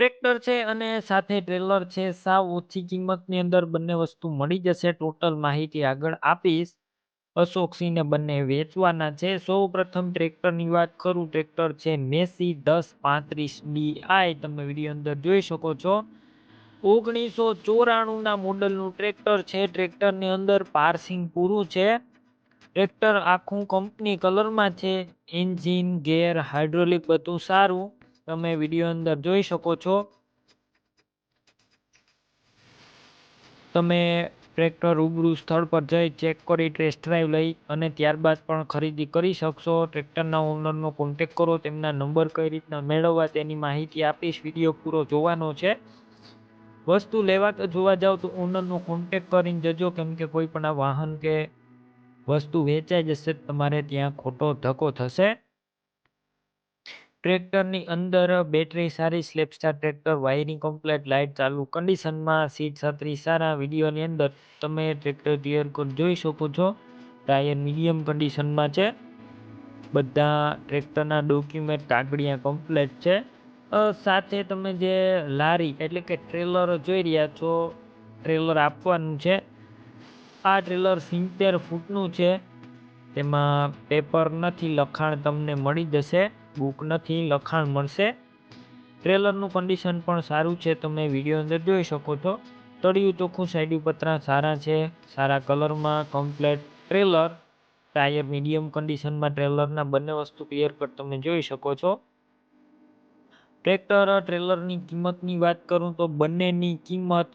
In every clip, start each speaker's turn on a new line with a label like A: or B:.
A: Tractor છે અને સાથે ટ્રેલર છે. સાવ ઓછી કિંમતની અંદર બંને વસ્તુ મળી જશે. ટોટલ માહિતી આગળ આપીશ. અશોકસિંહને બંને વેચવાના છે. સૌપ્રથમ ટ્રેક્ટરની વાત કરું. ટ્રેક્ટર છે મેસી 1035 DI. તમે વિડીયો અંદર જોઈ શકો છો. 1994 મોડલનું ટ્રેક્ટર છે. ટ્રેક્ટરની અંદર પાર્સિંગ પૂરું છે. ટ્રેક્ટર આખું કંપની કલરમાં છે. એન્જિન, ગેર, હાઇડ્રોલિક બધું સારું. તમે વિડીયો અંદર જોઈ શકો છો. તમે ટ્રેક્ટર રૂબરૂ સ્થળ પર જઈ ચેક કરી ટેસ્ટ ડ્રાઈવ લઈ અને ત્યારબાદ પણ ખરીદી કરી શકશો. ટ્રેક્ટરના ઓનરનો કોન્ટેક કરો. તેમના નંબર કઈ રીતના મેળવવા તેની માહિતી આપીશ. વિડીયો પૂરો જોવાનો છે. વસ્તુ લેવા કે જોવા જાવ તો ઓનરનો કોન્ટેક કરીને જજો, કેમ કે કોઈ પણ આ વાહન કે વસ્તુ વેચાઈ જશે તમારે ત્યાં ખોટો ધક્કો થશે. ટ્રેક્ટરની અંદર બેટરી સારી, સ્લેપસ્ટાર ટ્રેક્ટર, વાયરિંગ કમ્પ્લેટ, લાઇટ ચાલુ કન્ડિશનમાં, સીટ છત્રી સારા. વિડીયોની અંદર તમે ટ્રેક્ટર ક્લિયર કટ જોઈ શકો છો. ટાયર મીડિયમ કન્ડિશનમાં છે. બધા ટ્રેક્ટરના ડોક્યુમેન્ટ કાગળિયા કમ્પ્લેટ છે. સાથે તમે જે લારી એટલે કે ટ્રેલર જોઈ રહ્યા છો, ટ્રેલર આપવાનું છે. આ ટ્રેલર 70 ફૂટનું છે. તેમાં પેપર નથી, લખાણ તમને મળી જશે. બુક નથી, લખાણ મળશે. ટ્રેલરનું કન્ડિશન પણ સારું છે. તમે વિડીયો અંદર જોઈ શકો છો. તળિયું ચોખ્ખું, સાઈડ પતરા સારા છે, સારા કલરમાં કમ્પ્લેટ ટ્રેલર. ટાયર મીડિયમ કન્ડિશનમાં. ટ્રેલરના બંને વસ્તુ ક્લિયર કટ તમે જોઈ શકો છો. ટ્રેક્ટર ટ્રેલરની કિંમતની વાત કરું તો બંનેની કિંમત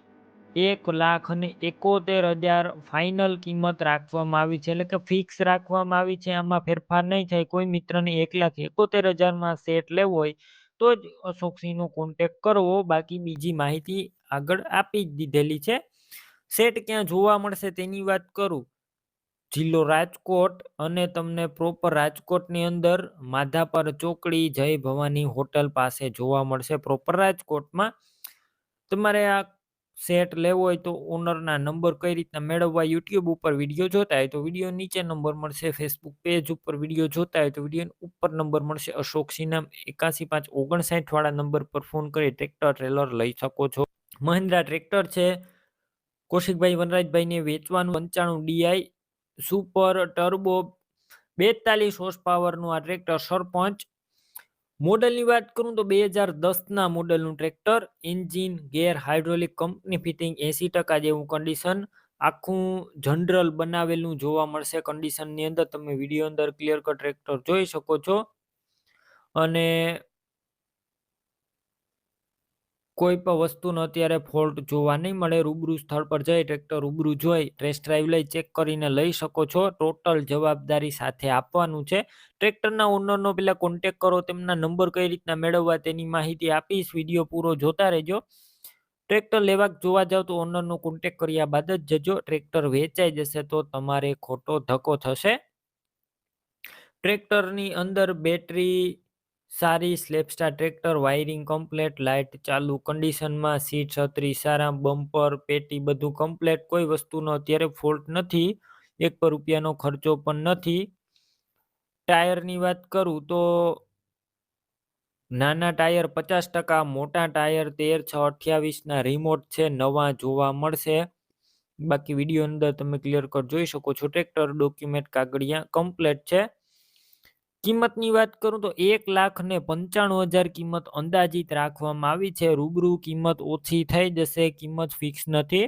A: 1,71,000 ફાઇનલ કિંમત રાખવામાં આવી છે, એટલે કે ફિક્સ રાખવામાં આવી છે. આમાં ફેરફાર નહીં થાય. કોઈ મિત્રને 1,71,000 સેટ લેવો હોય તો જ અશોકસિંહનો કોન્ટેક કરવો. બાકી બીજી માહિતી આગળ આપી જ દીધેલી છે. સેટ ક્યાં જોવા મળશે તેની વાત કરું. જિલ્લો રાજકોટ અને તમને પ્રોપર રાજકોટની અંદર માધાપર ચોકડી જય ભવાની હોટલ પાસે જોવા મળશે. પ્રોપર રાજકોટમાં. તમારે આ સેટ લેવો હોય તો ઓનરના નંબર કઈ રીતના મેળવવા, યુટ્યુબ ઉપર વિડીયો જોતા હોય તો વિડીયો નીચે નંબર મળશે. ફેસબુક પેજ ઉપર વિડીયો જોતા હોય તો વિડીયો ઉપર નંબર મળશે. અશોકસિંહના 8159 વાળા નંબર પર ફોન કરી ટ્રેક્ટર ટ્રેલર લઈ શકો છો. મહિન્દ્રા ટ્રેક્ટર છે. કૌશિકભાઈ વનરાજભાઈને વેચવાનું. 95 DI સુપર ટર્બો 42 હોર્સ પાવરનું આ ટ્રેક્ટર. સરપંચ મોડલની વાત કરું તો 2010 મોડલનું ટ્રેક્ટર. એન્જિન, ગેર, હાઇડ્રોલિક કંપની ફિટિંગ, 80% જેવું કન્ડિશન. આખું જનરલ બનાવેલું જોવા મળશે કન્ડિશનની અંદર. તમે વિડીયો અંદર ક્લિયર કટ ટ્રેક્ટર જોઈ શકો છો. અને કોઈ પણ વસ્તુનો અત્યારે ફોલ્ટ જોવા નહીં મળે. રૂબરૂ સ્થળ પર જઈ ટ્રેક્ટર રૂબરૂ જોઈ ટેસ્ટ ડ્રાઈવ લઈ ચેક કરીને લઈ શકો છો. ટોટલ જવાબદારી સાથે આપવાનું છે. ટ્રેક્ટરના ઓનરનો પેલા કોન્ટેક કરો. તેમના નંબર કઈ રીતના મેળવવા તેની માહિતી આપીશ. વિડીયો પૂરો જોતા રહેજો. ટ્રેક્ટર લેવા જોવા જાવ તો ઓનરનો કોન્ટેક કર્યા બાદ જ જજો. ટ્રેક્ટર વેચાઈ જશે તો તમારે ખોટો ધક્કો થશે. ટ્રેક્ટરની અંદર બેટરી સારી, સ્લેપસ્ટાર ટ્રેક્ટર, વાયરિંગ કમ્પ્લેટ, લાઇટ ચાલુ કન્ડિશનમાં, સીટ છત્રી સારા, બમ્પર પેટી બધું કમ્પ્લેટ. કોઈ વસ્તુનો અત્યારે ફોલ્ટ નથી. 1 રૂપિયાનો ખર્ચો પણ નથી. ટાયરની વાત કરું તો નાના ટાયર 50%, મોટા ટાયર 13/6/28 રિમોટ છે, નવા જોવા મળશે. બાકી વિડીયો અંદર તમે ક્લિયર કટ જોઈ શકો છો. ટ્રેક્ટર ડોક્યુમેન્ટ કાગળિયા કમ્પ્લેટ છે. કિંમતની વાત કરું તો 1,95,000 કિંમત અંદાજિત રાખવામાં આવી છે. રૂબરૂ કિંમત ઓછી થઈ જશે. કિંમત ફિક્સ નથી.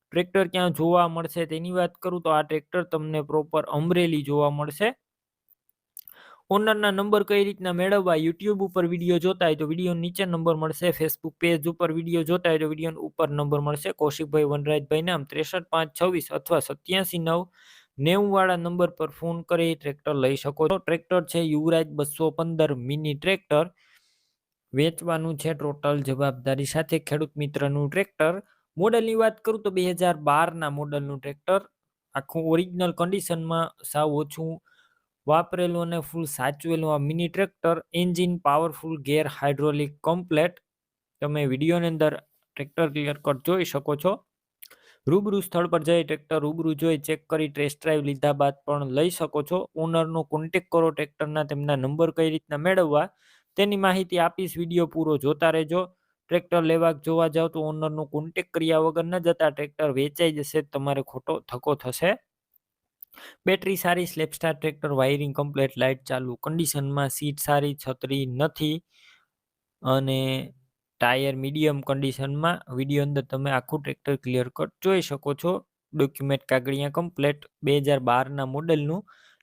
A: ટ્રેક્ટર ક્યાં જોવા મળશે તેની વાત કરું તો આ ટ્રેક્ટર તમને પ્રોપર અમરેલી જોવા મળશે. ઓનરના નંબર કઈ રીતના મેળવવા, યુટ્યુબ ઉપર વિડીયો જોતા હોય તો વિડીયો નીચે નંબર મળશે. ફેસબુક પેજ ઉપર વિડીયો જોતા હોય તો વિડીયો ઉપર નંબર મળશે. કૌશિકભાઈ વનરાજભાઈ નામ 63 526 અથવા 87 9 90 વાળા નંબર પર ફોન કરી ટ્રેક્ટર લઈ શકો છો. ટ્રેક્ટર છે યુવરાજ 215 મિની ટ્રેક્ટર વેચવાનું છે. ટોટલ જવાબદારી સાથે. ખેડૂત મિત્રનું ટ્રેક્ટર. મોડલની વાત કરું તો 2012 મોડલનું ટ્રેક્ટર. આખું ઓરિજિનલ કન્ડિશનમાં, સાવ ઓછું વાપરેલું અને ફૂલ સાચવેલું આ મિની ટ્રેક્ટર. એન્જિન પાવરફુલ, ગેર હાઇડ્રોલિક કમ્પ્લેટ. તમે વિડીયોની અંદર ટ્રેક્ટર ક્લિયર કટ જોઈ શકો છો. રૂબરૂ સ્થળ પર જઈ ટ્રેક્ટર રૂબરૂ જોઈ ચેક કરી ટેસ્ટ ડ્રાઈવ લીધા બાદ પણ લઈ શકો છો. ઓનરનો કોન્ટેક કરો. ટ્રેક્ટરના તેમના નંબર કઈ રીતના મેળવવા તેની માહિતી આપીશ. વિડીયો પૂરો જોતા રહેજો. ટ્રેક્ટર લેવા જોવા જાવ તો ઓનરનો કોન્ટેક કર્યા વગર ન જતા ટ્રેક્ટર વેચાઈ જશે, તમારે ખોટો ધક્કો થશે. બેટરી સારી, સ્લેપસ્ટાર ટ્રેક્ટર, વાયરિંગ કમ્પ્લીટ, લાઇટ ચાલુ કન્ડિશનમાં, સીટ સારી, છત્રી નથી અને ટાયર મીડિયમ કન્ડિશનમાં. વિડીયો અંદર તમે આખું ટ્રેક્ટર ક્લિયર કટ જોઈ શકો છો. ડોક્યુમેન્ટ કાગળિયા કમ્પ્લેટ. 2012ના મોડેલનું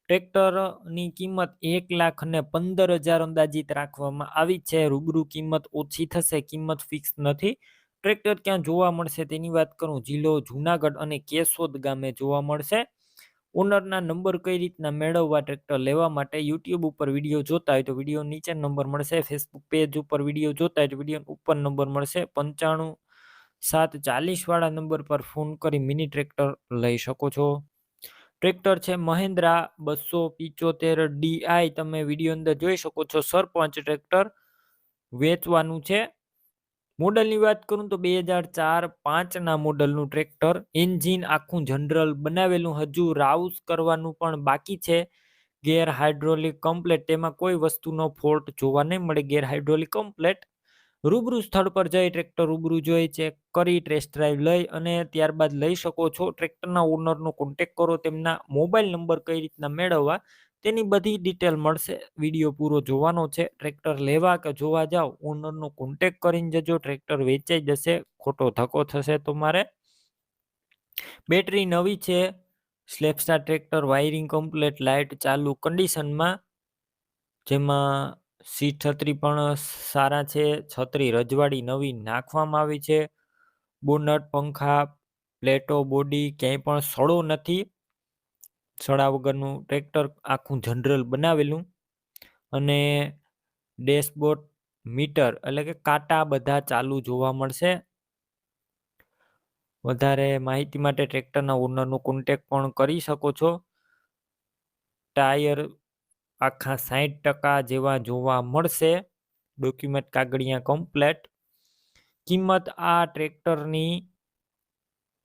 A: ટ્રેક્ટરની કિંમત 1,15,000 અંદાજિત રાખવામાં આવી છે. રૂબરૂ કિંમત ઓછી થશે, કિંમત ફિક્સ નથી. ટ્રેક્ટર ક્યાં જોવા મળશે તેની વાત કરું, જિલ્લો જુનાગઢ અને કેશોદ ગામે જોવા મળશે. ઓનરના નંબર કઈ રીતના મેળવવા ટ્રેક્ટર લેવા માટે, યુટ્યુબ ઉપર વિડીયો જોતા હોય તો વિડીયો નીચે નંબર મળશે. ફેસબુક પેજ ઉપર વિડીયો જોતા હોય તો વિડીયો ઉપર નંબર મળશે. 95 740 વાળા નંબર પર ફોન કરી મિની ટ્રેક્ટર લઈ શકો છો. ટ્રેક્ટર છે મહિન્દ્રા 275 DI, તમે વિડીયો અંદર જોઈ શકો છો. સરપંચ ટ્રેક્ટર વેચવાનું છે. મોડલની વાત કરું તો 2004-5ના મોડલનું ટ્રેક્ટર. એન્જિન આખું જનરલ બનાવેલું, હજુ રાઉસ કરવાનું પણ બાકી છે. ગેર હાઇડ્રોલિક કમ્પ્લેટ, તેમાં કોઈ વસ્તુનો ફોલ્ટ જોવા નહીં મળે. ગેર હાઇડ્રોલિક કમ્પ્લેટ. રૂબરૂ સ્થળ પર જઈ ટ્રેક્ટર રૂબરૂ જોઈ ચેક કરી ટેસ્ટ ડ્રાઈવ લઈ અને ત્યારબાદ લઈ શકો છો. ટ્રેક્ટરના ઓનરનો કોન્ટેક કરો, તેમના મોબાઈલ નંબર કઈ રીતના મેળવવા તેની બધી ડિટેલ મળશે. વિડીયો પૂરો જોવાનો છે. ટ્રેક્ટર લેવા કે જોવા જાઓ ઓનરનો કોન્ટેક કરીને જજો, ટ્રેક્ટર વેચાઈ જશે, ખોટો ધક્કો થશે તમારે. બેટરી નવી છે. સ્લેપસ્ટાર ટ્રેક્ટર, વાયરિંગ કમ્પ્લીટ, લાઇટ ચાલુ કન્ડિશનમાં, જેમાં સીટ છત્રી પણ સારા છે. છત્રી રજવાડી નવી નાખવામાં આવી છે. બોનટ, પંખા, પ્લેટો, બોડી ક્યાંય પણ સડો નથી. સડા વગરનું ટ્રેક્ટર આખું જનરલ બનાવેલું અને ડેશબોર્ડ મીટર એટલે કે કાંટા બધા ચાલુ જોવા મળશે. વધારે માહિતી માટે ટ્રેક્ટરના ઓનરનો કોન્ટેક પણ કરી શકો છો. ટાયર આખા 60% જેવા જોવા મળશે. ડોક્યુમેન્ટ કાગળિયા કમ્પ્લેટ. કિંમત આ ટ્રેક્ટરની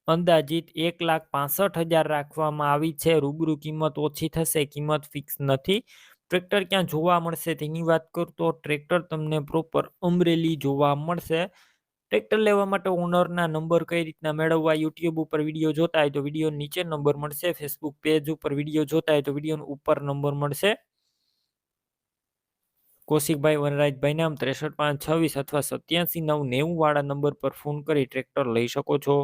A: અંદાજિત 1,65,000 રાખવામાં આવી છે. રૂબરૂ કિંમત ઓછી થશે, કિંમત ફિક્સ નથી. ટ્રેક્ટર ક્યાં જોવા મળશે તેની વાત કરું તો ટ્રેક્ટર તમને પ્રોપર અમરેલી જોવા મળશે. ટ્રેક્ટર લેવા માટે ઓનરના નંબર કઈ રીતના મેળવવા, યુટ્યુબ ઉપર વિડીયો જોતા હોય તો વિડીયો નીચે નંબર મળશે. ફેસબુક પેજ ઉપર વિડીયો જોતા હોય તો વિડીયો ઉપર નંબર મળશે. કૌશિકભાઈ વનરાજભાઈ નામ 63 526 અથવા 87 9 90 વાળા નંબર પર ફોન કરી ટ્રેક્ટર લઈ શકો છો.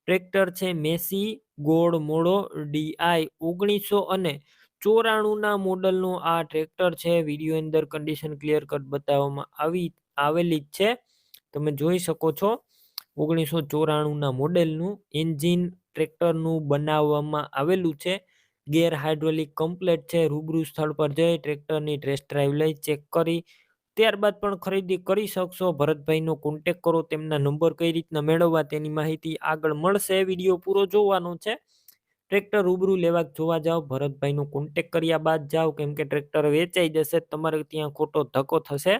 A: ટ્રેક્ટર છે મેસી ગોળ મોડો DI 1994ના મોડલનું આ ટ્રેક્ટર છે. વિડીયો અંદર કન્ડિશન ક્લિયર કટ બતાવવામાં આવેલી જ છે, તમે જોઈ શકો છો. 1994ના મોડેલનું એન્જિન ટ્રેક્ટરનું બનાવવામાં આવેલું છે. ગેર હાઇડ્રોલિક કમ્પ્લેટ છે. રૂબરૂ સ્થળ પર જઈ ટ્રેક્ટરની ટેસ્ટ ડ્રાઈવ લઈ ચેક કરી ત્યારબાદ પણ ખરીદી કરી શકશો. ભરતભાઈનો કોન્ટેક કરો, તેમના નંબર કઈ રીતના મેળવવા તેની માહિતી આગળ મળશે. વિડીયો પૂરો જોવાનો છે. ટ્રેક્ટર રૂબરૂ લેવા જોવા જાઓ, ભરતભાઈનો કોન્ટેક કર્યા બાદ જાઓ, કેમ કે ટ્રેક્ટર વેચાઈ જશે, તમારે ત્યાં ખોટો ધક્કો થશે.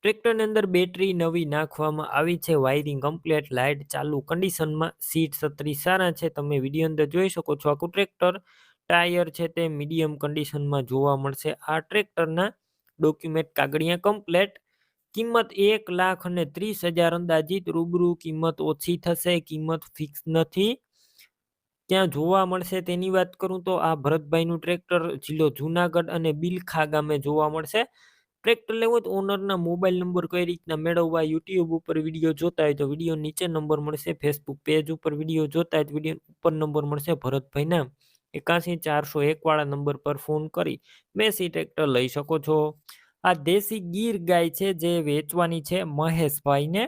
A: ટ્રેક્ટરની અંદર બેટરી નવી નાખવામાં આવી છે. વાયરિંગ કમ્પ્લીટ, લાઇટ ચાલુ કન્ડિશનમાં, સીટ છત્રી સારા છે, તમે વિડીયો અંદર જોઈ શકો છો. આખું ટ્રેક્ટર ટાયર છે તે મીડિયમ કન્ડિશનમાં જોવા મળશે. આ ટ્રેક્ટરના ડોક્યુમેન્ટ કાગળિયા કમ્પ્લેટ. કિંમત 1,30,000 અંદાજિત. રૂબરૂ કિંમત ઓછી થશે, કિંમત ફિક્સ નથી. ક્યાં જોવા મળશે તેની વાત કરું તો આ ભરતભાઈનું ટ્રેક્ટર જિલ્લો જુનાગઢ અને બિલખા ગામે જોવા મળશે. ટ્રેક્ટર લેવું હોય તો ઓનરના મોબાઈલ નંબર કઈ રીતના મેળવવા, યુટ્યુબ ઉપર વિડીયો જોતા હોય તો વિડીયો નીચે નંબર મળશે. ફેસબુક પેજ ઉપર વિડીયો જોતા હોય તો વિડીયો ઉપર નંબર મળશે. ભરતભાઈના 81 401 વાળા નંબર પર ફોન કરી મેસી ટ્રેક્ટર લઈ શકો છો. આ દેશી ગીર ગાય છે જે વેચવાની છે મહેશભાઈને.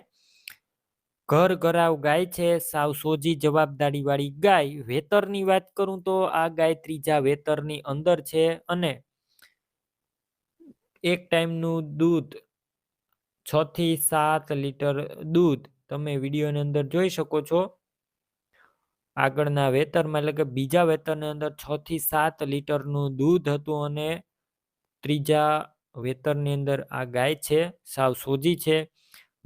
A: ઘર ઘરાવ ગાય છે, સાવ સોજી જવાબદારી વાળી ગાય. વેતરની વાત કરું તો આ ગાય ત્રીજા વેતરની અંદર છે અને એક ટાઈમનું દૂધ 6 થી 7 લીટર દૂધ તમે વિડીયોની અંદર જોઈ શકો છો. આગળના વેતરમાં એટલે કે બીજા વેતરની અંદર 6 થી 7 લીટરનું દૂધ હતું અને ત્રીજા વેતરની અંદર આ ગાય છે, સાવ સોજી છે.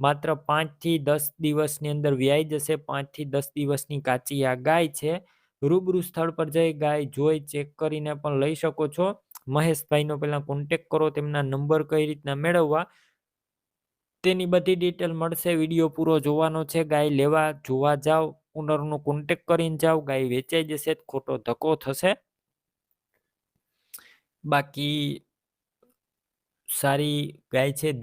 A: માત્ર 5 થી 10 દિવસની અંદર વ્યાઈ જશે. 5 થી 10 દિવસની કાચી આ ગાય છે. રૂબરૂ સ્થળ પર જઈ ગાય જોઈ ચેક કરીને પણ લઈ શકો છો. મહેશભાઈનો પહેલા કોન્ટેક કરો, તેમના નંબર કઈ રીતના મેળવવા તેની બધી ડિટેલ મળશે. વિડીયો પૂરો જોવાનો છે. ગાય લેવા જોવા જાઓ, ઓનરનો કોન્ટેક કરીને જાઓ. ગાય વેચાઈ જશે, ખોટો ધક્કો થશે. બાકી સારી ગાય છે.